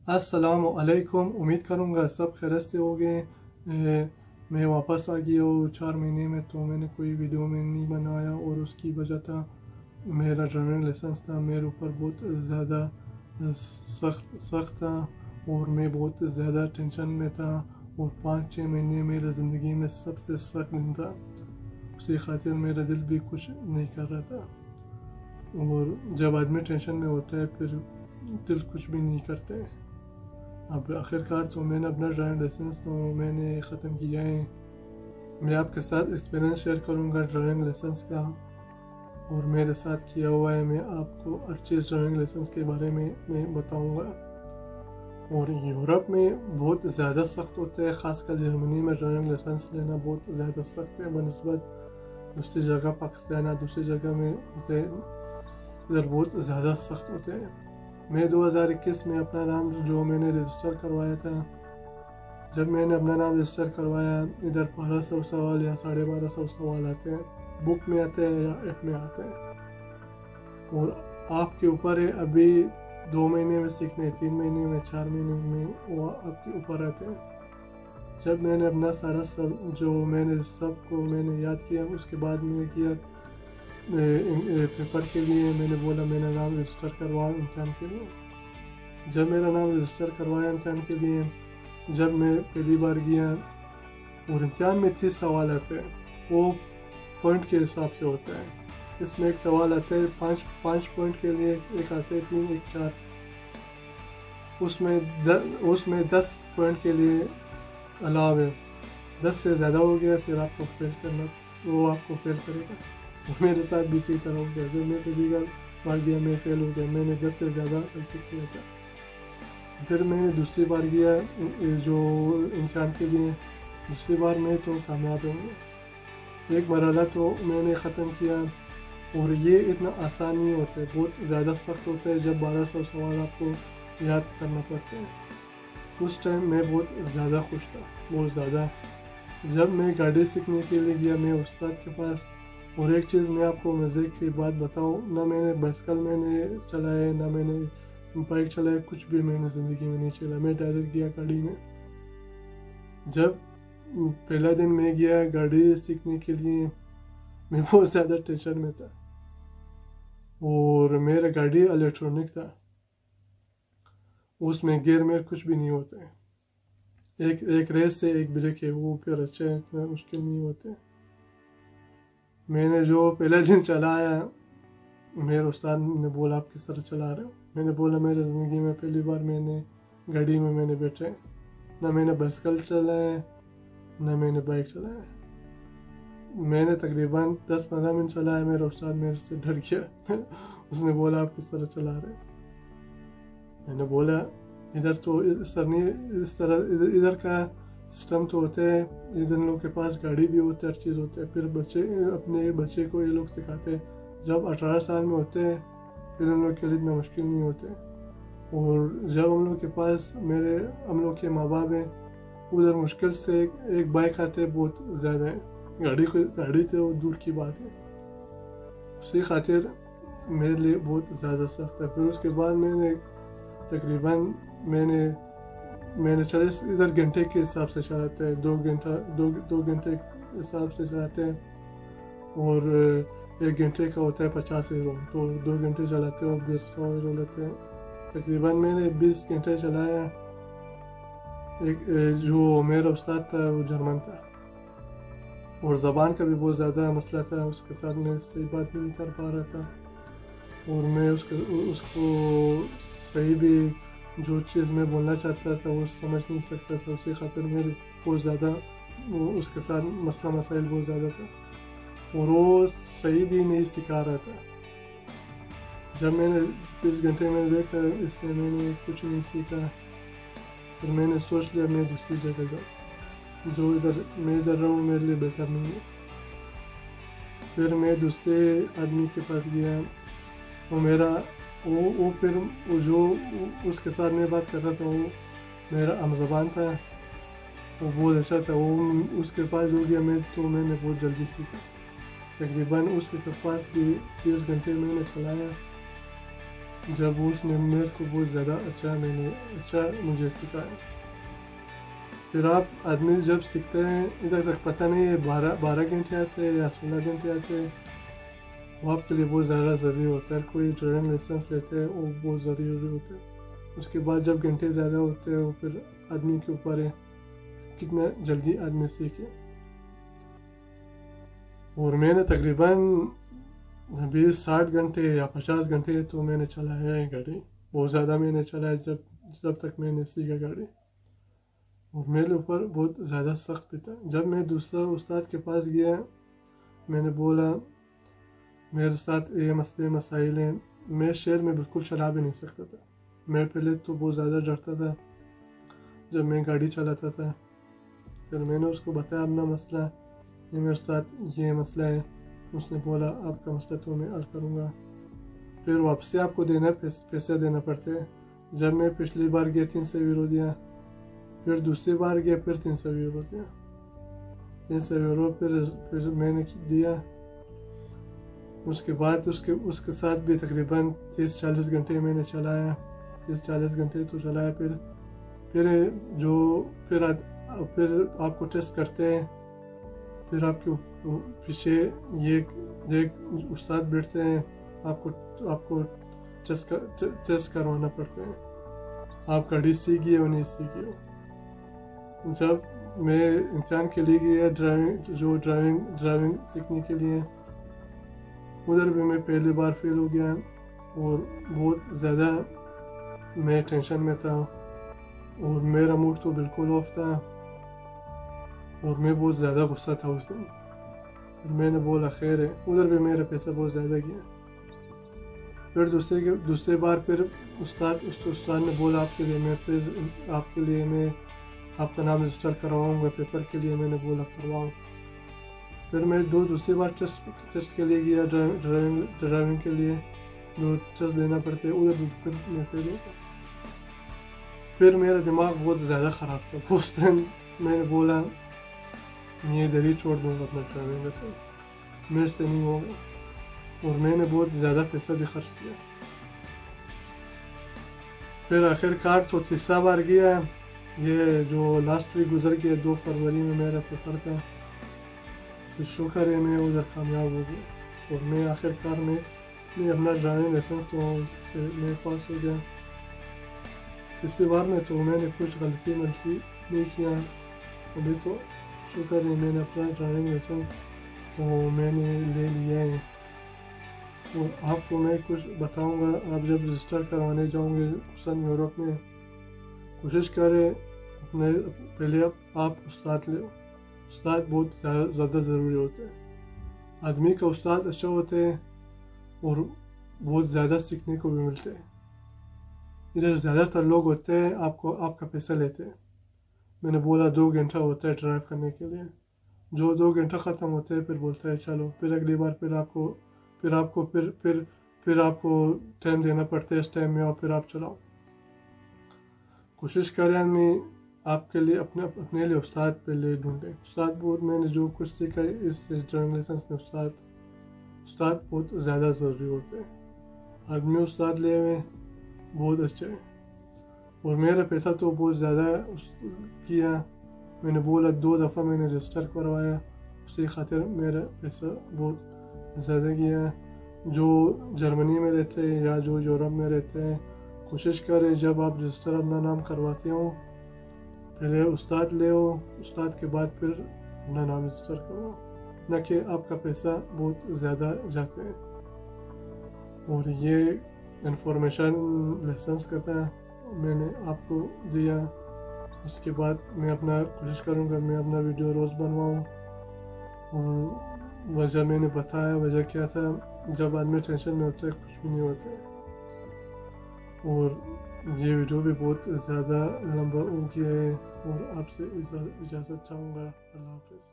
अस्सलाम वालेकुम। उम्मीद करूँगा सब खैरियत से होंगे। मैं वापस आ गया हूँ 4 महीने में, तो मैंने कोई वीडियो में नहीं बनाया और उसकी वजह था मेरा ड्राइविंग लाइसेंस था मेरे ऊपर बहुत ज़्यादा सख्त सख्त था और मैं बहुत ज़्यादा टेंशन में था और 5-6 महीने मेरी ज़िंदगी में सबसे सख्त दिन था। उसी खातिर मेरा दिल भी कुछ नहीं कर रहा था और जब आदमी टेंशन में होता है फिर दिल कुछ भी नहीं करते। अब आखिरकार तो मैंने अपना ड्राइविंग लाइसेंस तो मैंने ख़त्म किया है। मैं आपके साथ एक्सपीरियंस शेयर करूंगा ड्राइविंग लाइसेंस का और मेरे साथ किया हुआ है। मैं आपको हर चीज़ ड्राइविंग लाइसेंस के बारे में मैं बताऊंगा। और यूरोप में बहुत ज़्यादा सख्त होता है, ख़ासकर जर्मनी में ड्राइविंग लाइसेंस लेना बहुत ज़्यादा सख्त है बनस्बत दूसरी जगह पाकिस्तान या दूसरी जगह में होते हैं, इधर बहुत ज़्यादा सख्त होते हैं। मैं 2021 में अपना नाम जो मैंने रजिस्टर करवाया था, जब मैंने अपना नाम रजिस्टर करवाया इधर 1200 सवाल या 1250 सवाल आते हैं, बुक में आते हैं या ऐप में आते हैं और आपके ऊपर है अभी 2 महीने में सीखने, 3 महीने में, 4 महीने में वो आपके ऊपर आते हैं। जब मैंने अपना सारा सब जो मैंने सबको मैंने याद किया उसके बाद मैंने किया पेपर के लिए मैंने बोला मेरा नाम रजिस्टर करवाओ इम्तहान के लिए। जब मेरा नाम रजिस्टर करवाया इम्तहान के लिए, जब मैं पहली बार गया और इम्तहान में 30 सवाल आते हैं, वो पॉइंट के हिसाब से होता है। इसमें एक सवाल आता है पाँच पॉइंट के लिए, एक आते हैं 3, एक 4, उसमें 10 पॉइंट के लिए अलाव है। 10 से ज़्यादा हो गया फिर आपको फेल करना, वो आपको फेल करेगा। मेरे साथ भी इसी तरह हो गया। जब मैं पहली बार गया मैं फेल हो गया, मैंने 10 से ज़्यादा गलती किया था। फिर मैंने दूसरी बार गया जो इम्तहान के लिए, दूसरी बार मैं तो कामयाब हो गया। एक मरहला तो मैंने ख़त्म किया और ये इतना आसान नहीं होता है, बहुत ज़्यादा सख्त होता है जब 1200 सवाल आपको याद करना पड़ता है। उस टाइम मैं बहुत ज़्यादा खुश था, बहुत ज़्यादा। जब मैं गाड़ी सीखने के लिए गया मैं उस्ताद के पास, और एक चीज़ मैं आपको मज़े की बात बताऊं, ना मैंने बाइसिकल मैंने चलाया, ना मैंने बाइक चलाया, कुछ भी मैंने ज़िंदगी में नहीं चलाया। मैं डायरेक्ट गया गाड़ी में। जब पहला दिन मैं गया गाड़ी सीखने के लिए, मैं बहुत ज़्यादा टेंशन में था और मेरा गाड़ी इलेक्ट्रॉनिक था, उसमें गियर में कुछ भी नहीं होता है। एक रेस से एक ब्रेक है, वो फिर अच्छा है, इतना मुश्किल नहीं होते। मैंने जो पहला दिन चलाया, मेरे उस्ताद ने बोला आप किस तरह चला रहे हो। मैंने बोला मेरी ज़िंदगी में पहली बार मैंने गाड़ी में मैंने बैठा है, ना मैंने बाइसिकल चलाया ना मैंने बाइक चलाया। मैंने तकरीबन 10-15 मिनट चलाया, मेरा उस्ताद मेरे से डर गया। उसने बोला आप किस तरह चला रहे हो। मैंने बोला इधर तो इस तरह इधर का सिस्टम तो होता है, इधर लोग के पास गाड़ी भी होती है, हर चीज़ होता है। फिर अपने बच्चे को ये लोग सिखाते हैं, जब 18 साल में होते हैं फिर हम लोग के लिए इतना मुश्किल नहीं होते। और जब हम लोग के पास हम लोग के माँ बाप हैं, उधर मुश्किल से एक बाइक आते बहुत ज़्यादा है, गाड़ी तो दूर की बात है। उसी खातिर मेरे लिए बहुत ज़्यादा सख्त है। फिर उसके बाद मैंने तकरीबन मैंने चले इधर घंटे के हिसाब से चलाते हैं, 2 घंटे के हिसाब से चलाते हैं और 1 घंटे का होता है 50 यूरो, तो 2 घंटे चलाते हो फिर 100 यूरो लेते हैं। तकरीबन मैंने 20 घंटे चलाया। जो मेरा उस्ताद था वो जर्मन था और ज़बान का भी बहुत ज़्यादा मसला था, उसके साथ मैं सही बात भी नहीं कर पा रहा था और मैं उसको सही भी जो चीज़ मैं बोलना चाहता था वो समझ नहीं सकता था। उसी खातिर मेरे बहुत ज़्यादा उसके साथ मसला मसाइल बहुत ज़्यादा था और वो सही भी नहीं सिखा रहा था। जब मैंने 20 घंटे में देखा इससे मैंने कुछ नहीं सीखा, फिर मैंने सोच लिया मैं दूसरी जगह जाऊँ, जो मैं इधर रहूँ मेरे लिए बेहतर नहीं है। फिर मैं दूसरे आदमी के पास गया, वो मेरा वो फिर वो जो उसके साथ मैं बात करता था वो मेरा हम ज़बान था, वो बहुत अच्छा था। वो उसके पास जो गया मैंने बहुत जल्दी सीखा। तकरीबन उसके पास भी 30 घंटे मैंने चलाया جب اس نے میرے کو بہت زیادہ اچھا مجھے سکھایا. پھر آپ آدمی جب سیکھتے ہیں ادھر تک پتہ نہیں ہے 12 گھنٹے آتے ہیں یا 16 گھنٹے آتے ہیں، وہ آپ کے لیے بہت زیادہ ضروری ہوتا ہے. کوئی ڈرائیونگ لائسنس لیتے ہیں وہ بہت ضروری ہوتا ہے. اس کے بعد جب گھنٹے زیادہ ہوتے ہیں وہ پھر آدمی کے اوپر ہے کتنا جلدی آدمی سیکھے. اور میں نے تقریباً 60 گھنٹے یا 50 گھنٹے تو میں نے چلایا ہے گاڑی. بہت زیادہ میں نے چلایا جب تک میں نے سیکھا گاڑی. اور میرے اوپر بہت زیادہ سخت بھی تھا. جب میں دوسرا استاد کے پاس گیا میں نے بولا میرے ساتھ یہ مسائل ہیں. میں شہر میں بالکل چلا بھی نہیں سکتا تھا. میں پہلے تو بہت زیادہ ڈرتا تھا جب میں گاڑی چلاتا تھا. پھر میں نے اس کو بتایا اپنا مسئلہ، یہ میرے ساتھ یہ مسئلہ ہے. اس نے بولا آپ کا مسئلہ تو میں حل کروں گا. پھر واپسی آپ کو پیسے دینا پڑتے ہیں. جب میں پچھلی بار گیا 300 یورو دیا، پھر دوسری بار گیا پھر 300 یورو دیا. 300 یورو پھر میں نے دیا. اس کے بعد اس کے ساتھ بھی تقریباً 30-40 گھنٹے میں نے چلایا. 30-40 گھنٹے تو چلایا. پھر آپ کو ٹیسٹ کرتے ہیں. پھر آپ کے پیچھے ایک استاد بیٹھتے ہیں. آپ کو ٹیسٹ کروانا پڑتے ہیں آپ گاڑی سیکھ گئے ہو نہیں سیکھ گئے ہو. جب میں امتحان کے لیے گیا ڈرائیونگ سیکھنے کے لیے، ادھر بھی میں پہلی بار فیل ہو گیا. اور بہت زیادہ میں ٹینشن میں تھا اور میرا موڈ تو بالکل آف تھا اور میں بہت زیادہ غصہ تھا اس دن. میں نے بولا خیر ہے. ادھر بھی میرا پیسہ بہت زیادہ گیا. پھر دوسری بار پھر استاد نے بولا آپ کے لیے میں آپ کا نام رجسٹر کرواؤں گا پیپر کے لیے. میں نے بولا کرواؤں. پھر میں دوسری بار ٹیسٹ کے لیے گیا ڈرائیونگ کے لیے. جو ٹیسٹ دینا پڑتے ادھر پھر میں فیل ہو گیا. پھر میرا دماغ بہت زیادہ خراب تھا. اس دن میں نے بولا میں ادھر ہی چھوڑ دوں گا اپنا ڈرائیونگ لائسنس، میرے سے نہیں ہوگا. اور میں نے بہت زیادہ پیسہ بھی خرچ کیا. پھر آخر کار تو تیسرا بار گیا. یہ جو لاسٹ ویک گزر گیا 2 فروری میں میرا پیپر تھا. تو شکر ہے میں ادھر کامیاب ہو گیا. اور میں آخر کار میں اپنا ڈرائیونگ لائسنس تو میں پاس ہو گیا. تیسری بار میں تو میں نے کچھ غلطی نہیں کیا. ابھی تو شکر ہے میں نے اپنا ڈرائیونگ لائسنس میں نے لے لیا ہے. اور آپ کو میں کچھ بتاؤں گا. آپ جب رجسٹر کروانے جاؤں گے خصوصاً یورپ میں، کوشش کریں پہلے آپ استاد لے. استاد بہت زیادہ ضروری ہوتے ہیں. آدمی کا استاد اچھا ہوتا ہے اور بہت زیادہ سیکھنے کو بھی ملتے ہیں. ادھر زیادہ تر لوگ ہوتے ہیں آپ کا پیسہ لیتے ہیں. میں نے بولا 2 گھنٹہ ہوتا ہے ڈرائیو کرنے کے لیے. جو 2 گھنٹہ ختم ہوتے ہیں پھر بولتا ہے چلو پھر اگلی بار پھر آپ کو ٹائم دینا پڑتا ہے. اس ٹائم میں پھر آپ چلاؤ. کوشش کریں آدمی آپ کے لیے اپنے لیے استاد پہلے ڈھونڈیں. استاد بہت میں نے جو کچھ سیکھا اس ڈرائیونگ لائسنس میں استاد بہت زیادہ ضروری ہوتے ہیں. آدمی استاد لے ہوئے بہت اچھا ہے. اور میرا پیسہ تو بہت زیادہ کیا. میں نے بولا 2 دفعہ میں نے رجسٹر کروایا. اسی خاطر میرا پیسہ بہت زیادہ گیا. جو جرمنی میں رہتے ہیں یا جو یورپ میں رہتے ہیں، کوشش کریں جب آپ رجسٹر اپنا نام کرواتے ہو پہلے استاد لے ہو. استاد کے بعد پھر اپنا نام رجسٹر کرو، نہ کہ آپ کا پیسہ بہت زیادہ جاتے ہیں. اور یہ انفارمیشن لائسنس کا تھا میں نے آپ کو دیا. اس کے بعد میں کوشش کروں گا میں اپنا ویڈیو روز بنواؤں. اور وجہ میں نے بتایا وجہ کیا تھا. جب آدمی ٹینشن میں ہوتا ہے کچھ بھی نہیں ہوتا ہے. اور یہ ویڈیو بھی بہت زیادہ لمبا ہو گیا ہے اور آپ سے اجازت چاہوں گا. اللہ حافظ.